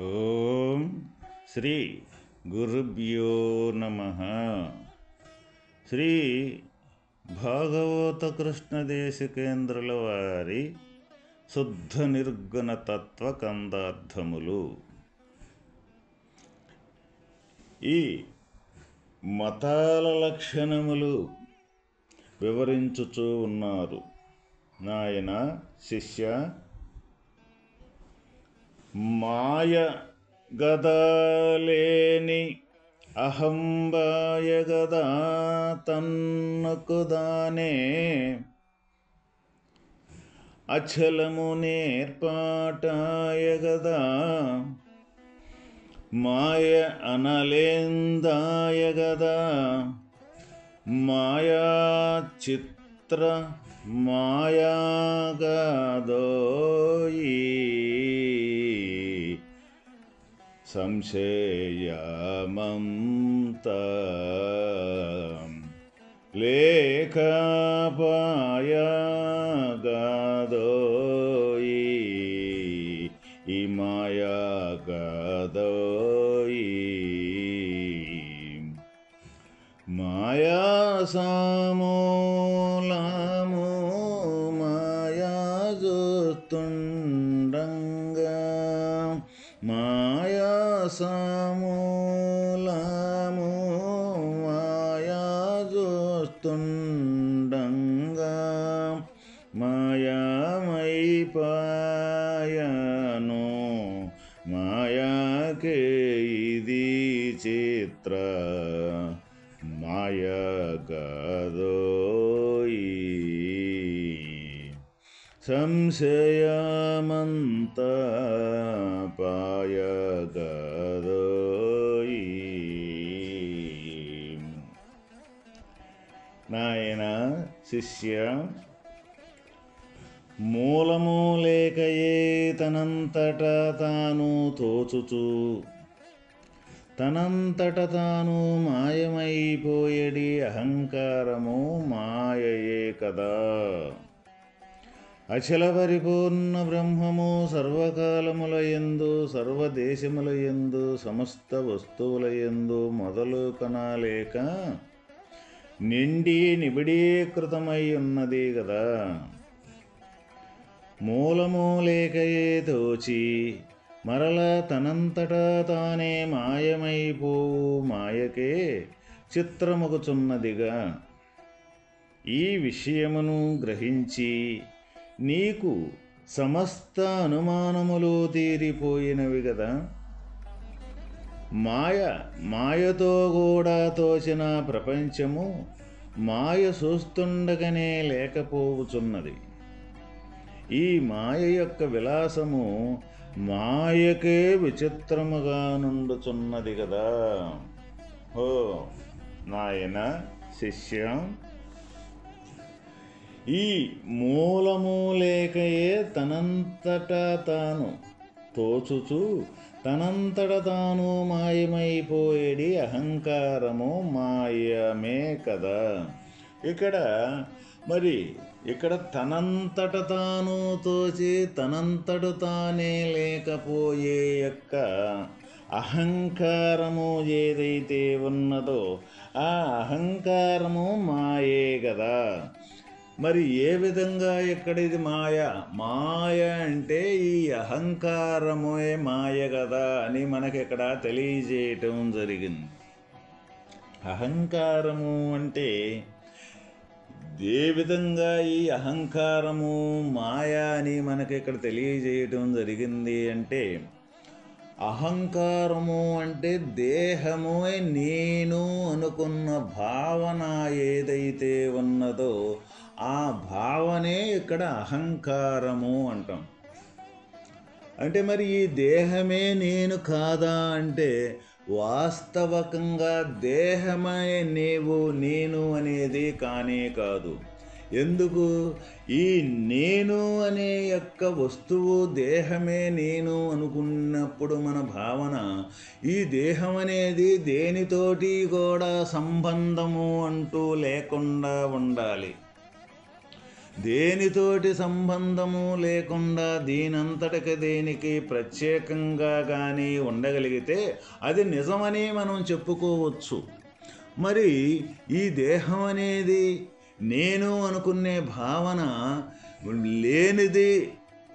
ఓం శ్రీ గురుభ్యో నమః. శ్రీ భాగవత కృష్ణదేశికేంద్రుల వారి శుద్ధ నిర్గుణ తత్వ కందార్థములు. ఈ మతాల లక్షణములు వివరించుచూ ఉన్నారు. నాయన శిష్య, మాయ గదాలేని అహంబాయ గదా తన్నకుదానే అచలము నేర్పాటాయ గదా మాయ అనలేందాయ గదా మాయా చిత్ర మాయాగదోయి సంశయమంత లేఖపాయగదోయి ఈ మాయాగదోయి మాయా సమూలము మాయా జోతుండంగా మాయా సమూలము మాయా జోస్తుండంగా మాయామైపాయను మాయాకే ఇది చిత్ర మాయగదోయి సంశయమంత పాయగదోయి. నాయన శిష్య, మూలము లేకయే తనంతట తాను తోచుచు తనంతట తాను మాయమైపోయేడి అహంకారము మాయయే కదా. అచల పరిపూర్ణ బ్రహ్మము సర్వకాలముల యందు సర్వదేశముల యందు సమస్త వస్తువుల యందు మొదలు కనాలేక నిండి నిబిడీకృతమై ఉన్నది కదా. మూలము లేకయే తోచి మరల తనంతటా తానే మాయమైపోవు మాయకే చిత్రముగుచున్నదిగా. ఈ విషయమును గ్రహించి నీకు సమస్త అనుమానములు తీరిపోయినవి కదా. మాయతో కూడా తోచిన ప్రపంచము మాయ చూస్తుండగానే లేకపోవుచున్నది. ఈ మాయ యొక్క విలాసము మాయకే విచిత్రముగా నుండుచున్నది కదా. ఓ నాయన శిష్య, ఈ మూలము లేకయే తనంతట తాను తోచుచు తనంతట తాను మాయమైపోయేడి అహంకారము మాయమే కదా. ఇక్కడ తనంతట తాను తోచి తనంతట తానే లేకపోయే యొక్క అహంకారము ఏదైతే ఉన్నదో ఆ అహంకారము మాయే కదా. మరి ఏ విధంగా ఎక్కడిది మాయ అంటే ఈ అహంకారమే మాయ కదా అని మనకి ఇక్కడ తెలియజేయటం జరిగింది. అహంకారము అంటే ఏ విధంగా ఈ అహంకారము మాయ అని మనకి ఇక్కడ తెలియజేయటం జరిగింది అంటే, అహంకారము అంటే దేహము నేను అనుకున్న భావన ఏదైతే ఉన్నదో ఆ భావనే ఇక్కడ అహంకారము అంటాం. అంటే మరి ఈ దేహమే నేను కాదా అంటే వాస్తవకంగా దేహమే నేను అనేది కానే కాదు. ఎందుకు? ఈ నేను అనే యొక్క వస్తువు దేహమే నేను అనుకున్నప్పుడు మన భావన ఈ దేహం అనేది దేనితోటి కూడా సంబంధము అంటూ లేకుండా ఉండాలి. దేనితోటి సంబంధము లేకుండా దీనంతటికి దేనికి ప్రత్యేకంగా కానీ ఉండగలిగితే అది నిజమని మనం చెప్పుకోవచ్చు. మరి ఈ దేహం అనేది నేను అనుకునే భావన లేనిది,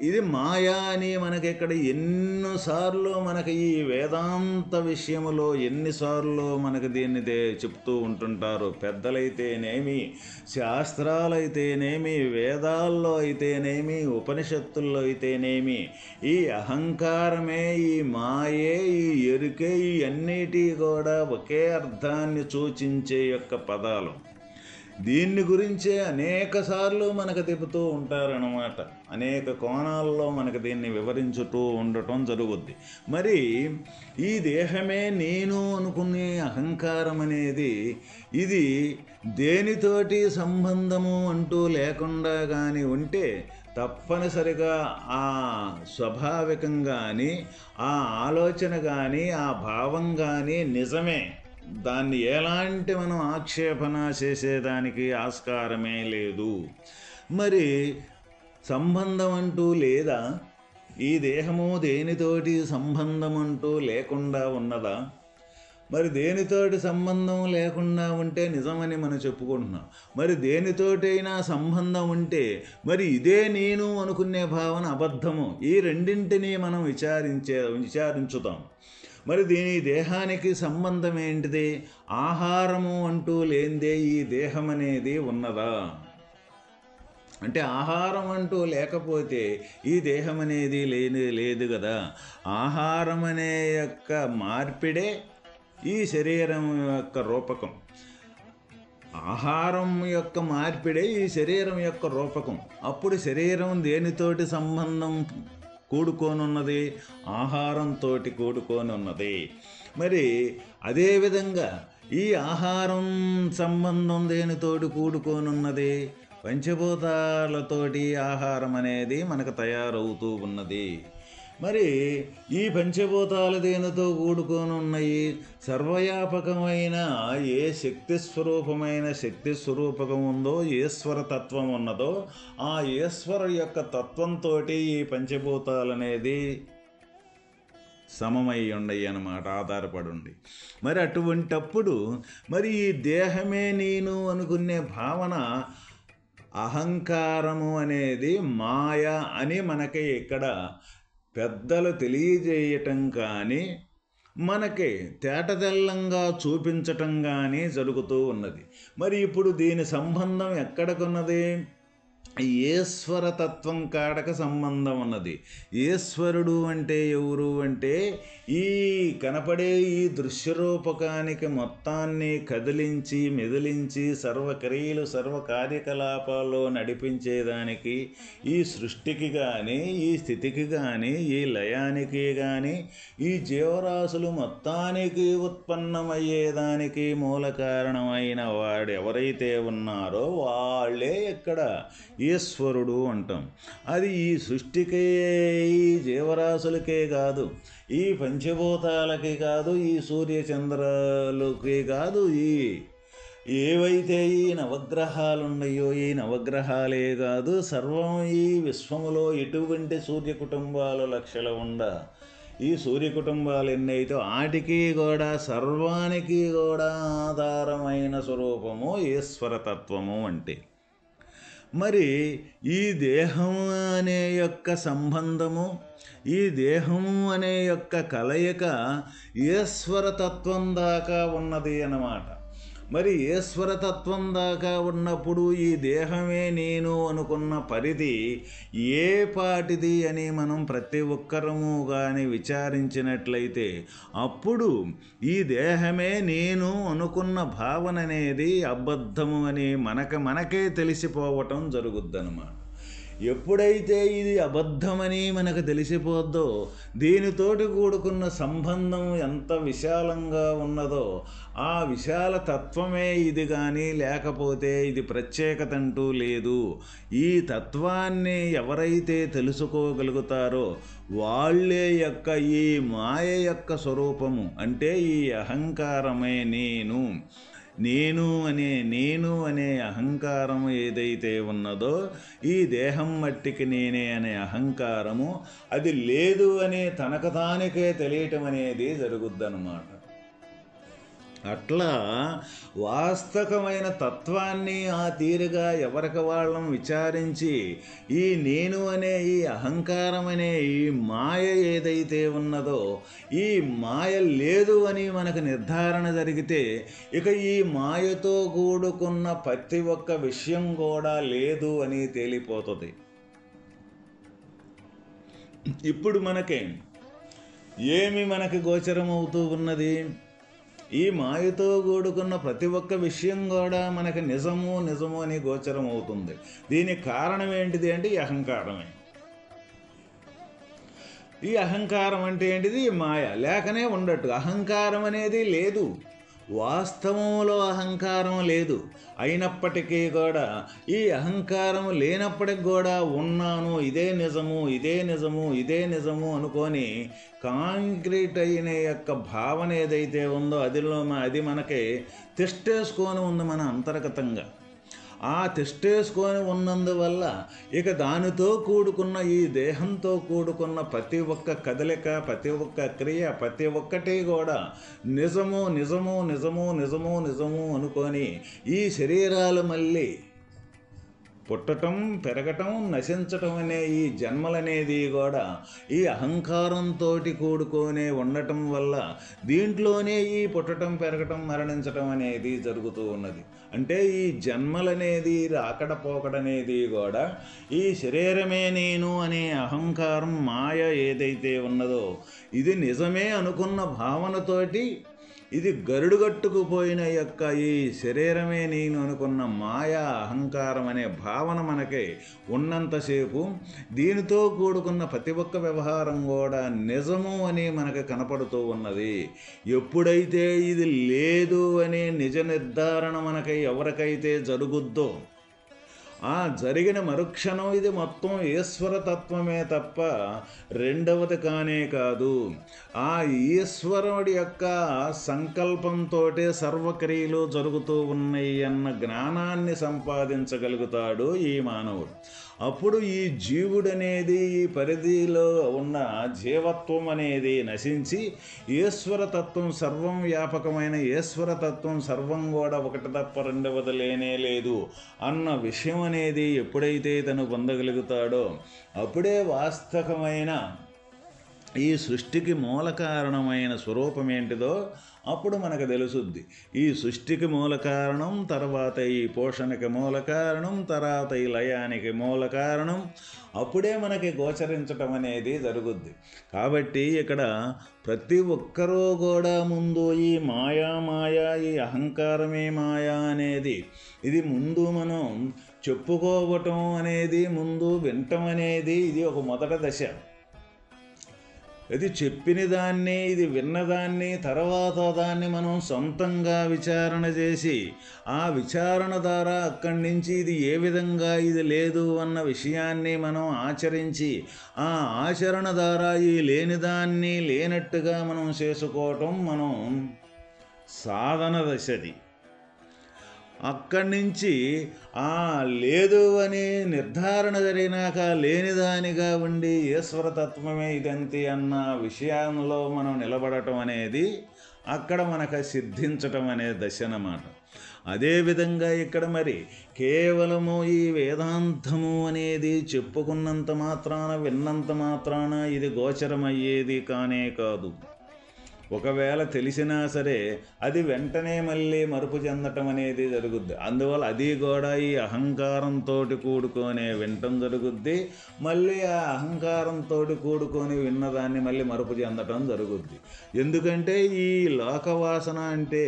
ఇది మాయా అని మనకి ఇక్కడ ఎన్నోసార్లు మనకి ఈ వేదాంత విషయములో ఎన్నిసార్లు మనకి దీన్ని చెప్తూ ఉంటుంటారు. పెద్దలైతేనేమి, శాస్త్రాలైతేనేమి, వేదాల్లో అయితేనేమి, ఉపనిషత్తుల్లో అయితేనేమి, ఈ అహంకారమే, ఈ మాయే, ఈ ఎరుకే, ఈ అన్నిటి కూడా ఒకే అర్థాన్ని సూచించే యొక్క పదాలు. దీన్ని గురించే అనేక సార్లు మనకు చెబుతూ ఉంటారన్నమాట. అనేక కోణాల్లో మనకు దీన్ని వివరించుతూ ఉండటం జరుగుద్ది. మరి ఈ దేహమే నేను అనుకునే అహంకారం అనేది ఇది దేనితోటి సంబంధము అంటూ లేకుండా కానీ ఉంటే తప్పనిసరిగా ఆ స్వాభావికం కానీ, ఆ ఆలోచన కానీ, ఆ భావం కానీ నిజమే. దాన్ని ఎలాంటి మనం ఆక్షేపణ చేసేదానికి ఆస్కారమే లేదు. మరి సంబంధం అంటూ లేదా? ఈ దేహము దేనితోటి సంబంధం అంటూ లేకుండా ఉన్నదా? మరి దేనితోటి సంబంధం లేకుండా ఉంటే నిజమని మనం చెప్పుకుంటున్నాం. మరి దేనితోటైనా సంబంధం ఉంటే మరి ఇదే నేను అనుకునే భావన అబద్ధము. ఈ రెండింటినీ మనం విచారించుతాం. మరి దీని దేహానికి సంబంధం ఏంటిది? ఆహారము అంటూ లేనిదే ఈ దేహం అనేది ఉన్నదా? అంటే ఆహారం అంటూ లేకపోతే ఈ దేహం అనేది లేదు కదా. ఆహారం అనే యొక్క మార్పిడే ఈ శరీరం యొక్క రూపకం. ఆహారం యొక్క మార్పిడే ఈ శరీరం యొక్క రూపకం. అప్పుడు శరీరం దేనితోటి సంబంధం కూడుకోనున్నది? ఆహారంతో కూడుకోనున్నది. మరి అదేవిధంగా ఈ ఆహారం సంబంధం దేనితోటి కూడుకోనున్నది? పంచభూతాలతోటి ఆహారం అనేది మనకు తయారవుతూ ఉన్నది. మరి ఈ పంచభూతాలు దేనితో కూడుకొని ఉన్నాయి? సర్వవ్యాపకమైన ఏ శక్తి స్వరూపకం ఉందో, ఈశ్వర తత్వం ఉన్నదో ఆ ఈశ్వర యొక్క తత్వంతో ఈ పంచభూతాలు అనేది సమమై ఉండయి అన్నమాట, ఆధారపడి ఉండి. మరి అటువంటప్పుడు మరి ఈ దేహమే నేను అనుకునే భావన అహంకారము అనేది మాయ అని మనకి ఇక్కడ పెద్దలు తెలియజేయటం కానీ, మనకి తేటతెల్లంగా చూపించటం కానీ జరుగుతూ ఉన్నది. మరి ఇప్పుడు దీని సంబంధం ఎక్కడికున్నది? ఈశ్వరతత్వం కాడక సంబంధం ఉన్నది. ఈశ్వరుడు అంటే ఎవరు అంటే ఈ కనపడే ఈ దృశ్యరూపకానికి మొత్తాన్ని కదిలించి మెదిలించి సర్వక్రియలు సర్వకార్యకలాపాల్లో నడిపించేదానికి, ఈ సృష్టికి కానీ, ఈ స్థితికి కానీ, ఈ లయానికి కానీ, ఈ జీవరాశులు మొత్తానికి ఉత్పన్నమయ్యేదానికి మూల కారణమైన వాడు ఎవరైతే ఉన్నారో వాళ్ళే ఇక్కడ ఈశ్వరుడు అంటాం. అది ఈ సృష్టికే, ఈ జీవరాశులకే కాదు, ఈ పంచభూతాలకి కాదు, ఈ సూర్యచంద్రాలకి కాదు, ఏవైతే ఈ నవగ్రహాలు ఉన్నాయో ఈ నవగ్రహాలే కాదు, సర్వం ఈ విశ్వములో ఎటువంటి సూర్య కుటుంబాలు లక్షలు ఈ సూర్య కుటుంబాలు ఎన్నైతే వాటికి కూడా సర్వానికి కూడా ఆధారమైన స్వరూపము ఈశ్వరతత్వము అంటే. మరి ఈ దేహం అనే యొక్క సంబంధము, ఈ దేహము అనే యొక్క కలయిక ఈశ్వరతత్వం దాకా ఉన్నది అన్నమాట. మరి ఈశ్వరతత్వం దాకా ఉన్నప్పుడు ఈ దేహమే నేను అనుకున్న పరిధి ఏ పాటిది అని మనం ప్రతి ఒక్కరము కానీ విచారించినట్లయితే అప్పుడు ఈ దేహమే నేను అనుకున్న భావన అనేది అబద్ధము అని మనకే తెలిసిపోవటం జరుగుద్దన్నమాట. ఎప్పుడైతే ఇది అబద్ధమని మనకు తెలిసిపోద్దో, దీనితోటి కూడుకున్న సంబంధం ఎంత విశాలంగా ఉన్నదో ఆ విశాల తత్వమే ఇది కానీ, లేకపోతే ఇది ప్రత్యేకత అంటూ లేదు. ఈ తత్వాన్ని ఎవరైతే తెలుసుకోగలుగుతారో వాళ్ళే యొక్క ఈ మాయ యొక్క స్వరూపము అంటే ఈ అహంకారమే నేను. నేను అనే అహంకారం ఏదైతే ఉన్నదో, ఈ దేహం మట్టికి నేనే అనే అహంకారము అది లేదు అని తనకు తానికే తెలియటం అనేది జరుగుద్దన్నమాట. అట్లా వాస్తవమైన తత్వాన్ని ఆ తీరుగా ఎవరికి వాళ్ళం విచారించి, ఈ నేను అనే ఈ అహంకారం అనే ఈ మాయ ఏదైతే ఉన్నదో, ఈ మాయ లేదు అని మనకు నిర్ధారణ జరిగితే ఇక ఈ మాయతో కూడుకున్న ప్రతి ఒక్క విషయం కూడా లేదు అని తేలిపోతుంది. ఇప్పుడు మనకి గోచరమవుతూ ఉన్నది? ఈ మాయతో కూడుకున్న ప్రతి ఒక్క విషయం కూడా మనకి నిజము అని గోచరం అవుతుంది. దీనికి కారణం ఏంటిది అంటే ఈ అహంకారమే. ఈ అహంకారం అంటే ఏంటిది? ఈ మాయ లేకనే ఉండట్టు. అహంకారం అనేది లేదు, వాస్తవంలో అహంకారం లేదు. అయినప్పటికీ కూడా ఈ అహంకారం లేనప్పటికి కూడా ఉన్నాను, ఇదే నిజము అనుకొని కాంక్రీట్ అయిన యొక్క భావన ఏదైతే ఉందో అది మనకి తిష్టేసుకొని ఉంది మన అంతర్గతంగా. ఆ తిష్టేసుకొని ఉన్నందువల్ల ఇక దానితో కూడుకున్న ఈ దేహంతో కూడుకున్న ప్రతి ఒక్క కదలిక, ప్రతి ఒక్క క్రియ, ప్రతి ఒక్కటి కూడా నిజము అనుకొని ఈ శరీరాలు మళ్ళీ పుట్టటం, పెరగటం, నశించటం అనే ఈ జన్మలనేది కూడా ఈ అహంకారంతో కూడుకొనే ఉండటం వల్ల దీంట్లోనే ఈ పుట్టటం, పెరగటం, మరణించటం అనేది జరుగుతూ ఉన్నది. అంటే ఈ జన్మలనేది రాకడ పోకడనేది కూడా ఈ శరీరమే నేను అనే అహంకారం, మాయ ఏదైతే ఉన్నదో ఇది నిజమే అనుకున్న భావనతోటి ఇది గరుడుగట్టుకుపోయిన యొక్క ఈ శరీరమే నేను అనుకున్న మాయా అహంకారం అనే భావన మనకి ఉన్నంతసేపు దీనితో కూడుకున్న ప్రతి ఒక్క వ్యవహారం కూడా నిజము అని మనకు కనపడుతూ ఉన్నది. ఎప్పుడైతే ఇది లేదు అనే నిజ నిర్ధారణ మనకి ఎవరికైతే జరుగుద్దో ఆ జరిగిన మరుక్షణం ఇది మొత్తం ఈశ్వరతత్వమే తప్ప రెండవది కానే కాదు. ఆ ఈశ్వరుడి యొక్క సంకల్పంతో సర్వక్రియలు జరుగుతూ ఉన్నాయి అన్న జ్ఞానాన్ని సంపాదించగలుగుతాడు ఈ మానవుడు. అప్పుడు ఈ జీవుడనేది ఈ పరిధిలో ఉన్న జీవత్వం అనేది నశించి ఈశ్వరతత్వం, సర్వం వ్యాపకమైన ఈశ్వరతత్వం సర్వం కూడా ఒకటి తప్ప రెండవది లేనే లేదు అన్న విషయం అనేది ఎప్పుడైతే తను పొందగలుగుతాడో అప్పుడే వాస్తవమైన ఈ సృష్టికి మూల కారణమైన స్వరూపం ఏంటిదో అప్పుడు మనకు తెలుసుద్ది. ఈ సృష్టికి మూల కారణం, తర్వాత ఈ పోషణకి మూల కారణం, తర్వాత ఈ లయానికి మూల కారణం, అప్పుడే మనకి గోచరించటం అనేది జరుగుద్ది. కాబట్టి ఇక్కడ ప్రతి ఒక్కరూ కూడా ముందు ఈ మాయా ఈ అహంకారమే మాయా అనేది ఇది ముందు మనం చెప్పుకోవటం అనేది, ముందు వినటం అనేది ఇది ఒక మొదటి దశ. ఇది చెప్పిన దాన్ని, ఇది విన్నదాన్ని, తర్వాత దాన్ని మనం సొంతంగా విచారణ చేసి ఆ విచారణ ద్వారా అక్కడి నుంచి ఇది ఏ విధంగా ఇది లేదు అన్న విషయాన్ని మనం ఆచరించి ఆ ఆచరణ ద్వారా ఈ లేనిదాన్ని లేనట్టుగా మనం చేసుకోవటం మనం సాధన దశది. అక్కడి నుంచి ఆ లేదు అని నిర్ధారణ జరిగినాక లేనిదానిగా ఉండి ఈశ్వరతత్వమే ఇదంతి అన్న విషయంలో మనం నిలబడటం అనేది అక్కడ మనకు సిద్ధించటం అనే దశ అన్నమాట. అదేవిధంగా ఇక్కడ మరి కేవలము ఈ వేదాంతము అనేది చెప్పుకున్నంత మాత్రాన, విన్నంత మాత్రాన ఇది గోచరమయ్యేది కానే కాదు. ఒకవేళ తెలిసినా సరే అది వెంటనే మళ్ళీ మరుపు చెందటం అనేది జరుగుద్ది. అందువల్ల అది కూడా ఈ అహంకారంతో కూడుకొని వినటం జరుగుద్ది. మళ్ళీ ఆ అహంకారంతో కూడుకొని విన్నదాన్ని మళ్ళీ మరుపు చెందటం జరుగుద్ది. ఎందుకంటే ఈ లోకవాసన అంటే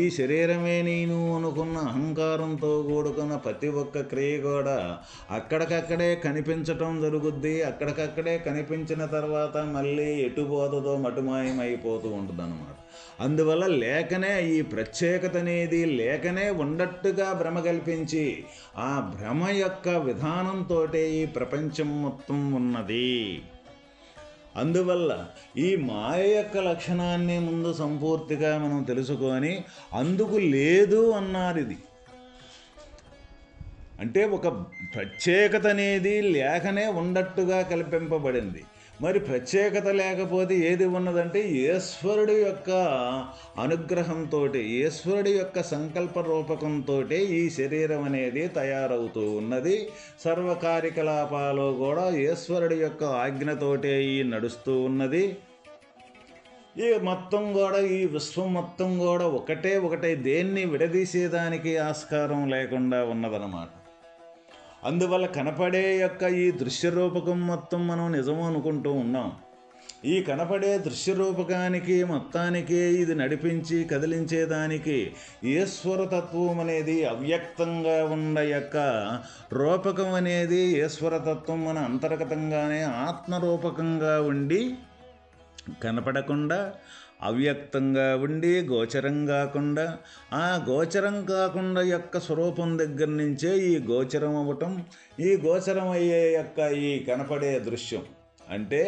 ఈ శరీరమే నేను అనుకున్న అహంకారంతో కూడుకున్న ప్రతి ఒక్క క్రియ కూడా అక్కడికక్కడే కనిపించటం జరుగుద్ది. అక్కడికక్కడే కనిపించిన తర్వాత మళ్ళీ ఎటు పోతుందో మటుమాయమైపోతుంది ఉంటుందన్నమాట. అందువల్ల లేకనే ఈ ప్రత్యేకత అనేది లేకనే ఉన్నట్టుగా భ్రమ కల్పించి ఆ భ్రమ యొక్క విధానంతో ఈ ప్రపంచం మొత్తం ఉన్నది. అందువల్ల ఈ మాయ యొక్క లక్షణాన్ని ముందు సంపూర్తిగా మనం తెలుసుకొని అందుకు లేదు అన్నారు. ఇది అంటే ఒక ప్రత్యేకత అనేది లేకనే ఉన్నట్టుగా కల్పింపబడింది. మరి ప్రత్యేకత లేకపోతే ఏది ఉన్నదంటే ఈశ్వరుడి యొక్క అనుగ్రహంతో, ఈశ్వరుడి యొక్క సంకల్ప రూపకంతో ఈ శరీరం అనేది తయారవుతూ ఉన్నది. సర్వ కార్యకలాపాలు కూడా ఈశ్వరుడి యొక్క ఆజ్ఞతోటే ఈ నడుస్తూ ఉన్నది. ఈ మొత్తం కూడా, ఈ విశ్వం మొత్తం కూడా ఒకటే దేన్ని విడదీసేదానికి ఆస్కారం లేకుండా ఉన్నదన్నమాట. అందువల్ల కనపడే యొక్క ఈ దృశ్యరూపకం మొత్తం మనం నిజము అనుకుంటూ ఉన్నాం. ఈ కనపడే దృశ్యరూపకానికి మొత్తానికి ఇది నడిపించి కదిలించేదానికి ఈశ్వరతత్వం అనేది అవ్యక్తంగా ఉన్న యొక్క రూపకం అనేది ఈశ్వరతత్వం మన అంతర్గతంగానే ఆత్మరూపకంగా ఉండి కనపడకుండా అవ్యక్తంగా ఉండి గోచరం కాకుండా, ఆ గోచరం కాకుండా యొక్క స్వరూపం దగ్గర నుంచే ఈ గోచరం అవ్వటం, ఈ గోచరం అయ్యే యొక్క ఈ కనపడే దృశ్యం అంటే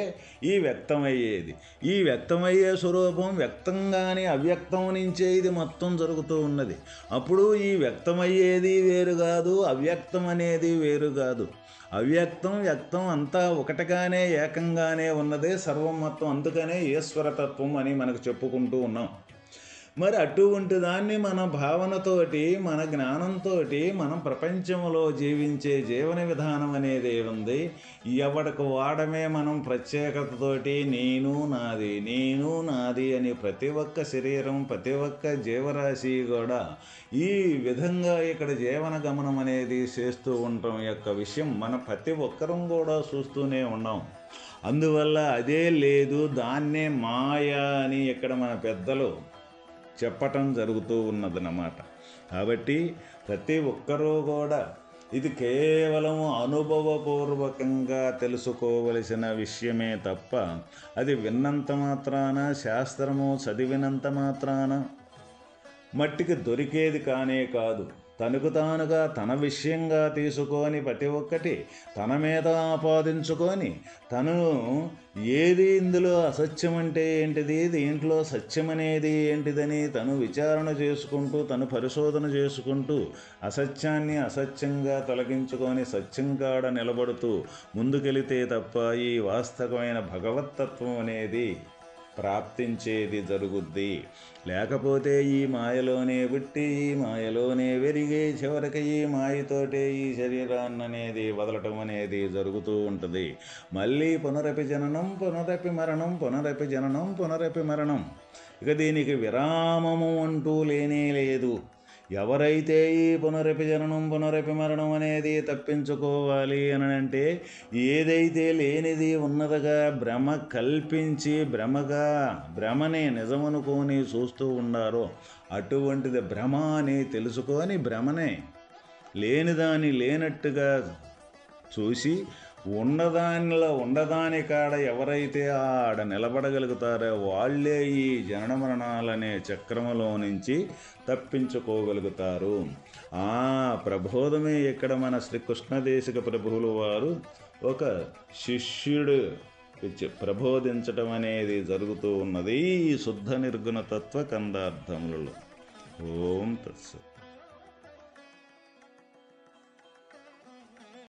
ఈ వ్యక్తమయ్యేది, ఈ వ్యక్తమయ్యే స్వరూపం వ్యక్తంగానే అవ్యక్తం నుంచే ఇది మొత్తం జరుగుతూ ఉన్నది. అప్పుడు ఈ వ్యక్తమయ్యేది వేరు కాదు, అవ్యక్తం అనేది వేరు కాదు. అవ్యక్తం వ్యక్తం అంతా ఒకటిగానే ఏకంగానే ఉన్నదే సర్వం మొత్తం. అందుకనే ఈశ్వరతత్వం అని మనకు చెప్పుకుంటూ ఉన్నాం. మరి అటువంటి దాన్ని మన భావనతోటి, మన జ్ఞానంతో మనం ప్రపంచంలో జీవించే జీవన విధానం అనేది ఉంది. ఎవడికి వాడమే మనం ప్రత్యేకతతోటి నేను నాది అని ప్రతి ఒక్క శరీరం, ప్రతి ఒక్క జీవరాశి కూడా ఈ విధంగా ఇక్కడ జీవన గమనం అనేది చేస్తూ ఉండటం యొక్క విషయం మన ప్రతి ఒక్కరం కూడా చూస్తూనే ఉన్నాం. అందువల్ల అదే లేదు, దాన్నే మాయ అని ఇక్కడ మన పెద్దలు చెప్పటం జరుగుతూ ఉన్నదన్నమాట. కాబట్టి ప్రతి ఒక్కరూ కూడా ఇది కేవలం అనుభవపూర్వకంగా తెలుసుకోవలసిన విషయమే తప్ప అది విన్నంత మాత్రాన, శాస్త్రము చదివినంత మాత్రాన మట్టికి దొరికేది కానే కాదు. తనకు తానుగా తన విషయంగా తీసుకొని ప్రతి ఒక్కటి తన మీద ఆపాదించుకొని తను ఏది ఇందులో అసత్యం అంటే ఏంటిది, దీంట్లో సత్యం అనేది ఏంటిదని తను విచారణ చేసుకుంటూ, తను పరిశోధన చేసుకుంటూ అసత్యాన్ని అసత్యంగా తొలగించుకొని సత్యం కాడ నిలబడుతూ ముందుకెళితే తప్ప ఈ వాస్తవమైన భగవత్తత్వం అనేది ప్రాప్తించేది జరుగుద్ది. లేకపోతే ఈ మాయలోనే పుట్టి, ఈ మాయలోనే పెరిగి చివరికి ఈ మాయతోటే ఈ శరీరాన్ని అనేది వదలటం అనేది జరుగుతూ ఉంటుంది. మళ్ళీ పునరపి జననం, పునరపి మరణం, పునరపి జననం, పునరపి మరణం. ఇక దీనికి విరామము అంటూ లేనే లేదు. ఎవరైతే ఈ పునరపి జననం, పునరపి మరణం అనేది తప్పించుకోవాలి అని అంటే ఏదైతే లేనిది ఉన్నదిగా భ్రమ కల్పించి భ్రమనే నిజమనుకొని చూస్తూ ఉండారో అటువంటిది భ్రమ అని తెలుసుకొని భ్రమనే లేనిదాన్ని లేనట్టుగా చూసి ఉండదాని కాడ ఎవరైతే ఆడ నిలబడగలుగుతారో వాళ్ళే ఈ జనన మరణాలనే చక్రములో నుంచి తప్పించుకోగలుగుతారు. ఆ ప్రబోధమే ఇక్కడ మన శ్రీకృష్ణదేశిక ప్రభువుల వారు ఒక శిష్యుడు ప్రబోధించటం అనేది జరుగుతూ ఉన్నది ఈ శుద్ధ నిర్గుణ తత్వ కందార్థములలో. ఓం తత్సత్.